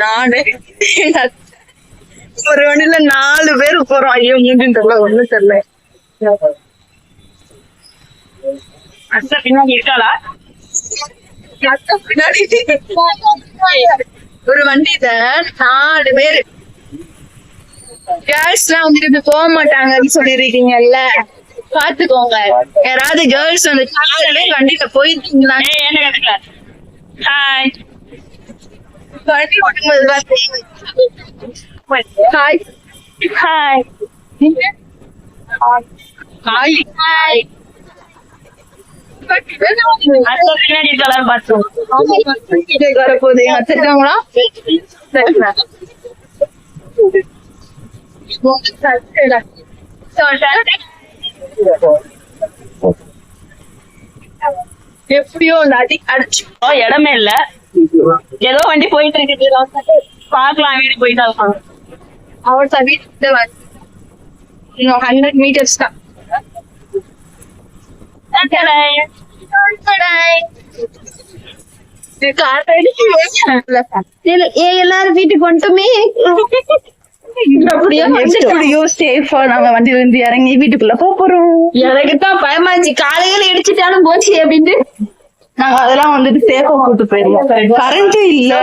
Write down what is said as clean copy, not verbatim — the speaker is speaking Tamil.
நானு ஒரு வண்டியில 4 பேர் போறோம். ஐயோ மூஞ்சின்னு தெரியல, ஒண்ணும் தெரியல. அத்தை பின்னாடி இருக்காளா? பின்னாடி ஒரு வண்டியில 4 பேரு கேர்ள்ஸ் எல்லாம் வந்துட்டு இப்படி போக மாட்டாங்கன்னு சொல்லிருக்கீங்கல்ல, பாத்துக்கோங்க. யாராவது கேர்ள்ஸ் வந்து காலையிலே வண்டியில போயிருக்கீங்களா? என்ன கத்துக்கல? ஹாய் வண்டி ஓட்டும்போது ஹாய் ஹாய் ஹாய் ஹாய். அத்தை பின்னாடி இருக்காளான்னு பார்த்தோம். வரப்போகுது எங்க அத்திருக்காங்களா? எப்படியோ அடிச்சு இடமே இல்ல, ஏதோ வண்டி போயிட்டு இருக்கு. பாக்கலாம், வீடு போயிட்டு இருப்பாங்க. அவள் வீட்டு 100 meters தான். எல்லாரும் வீட்டுக்கு வந்துட்டுமே எப்படியோ சேஃபா நாங்க வண்டியில இருந்து இறங்கி வீட்டுக்குள்ள போறோம். எனக்குதான் பயமாச்சு, காலையில இடிச்சுட்டாலும் போச்சு அப்படின்ட்டு. நாங்க அதெல்லாம் வந்துட்டு சேஃபா கூட்டு போயிருவோம். கரண்ட் இல்ல.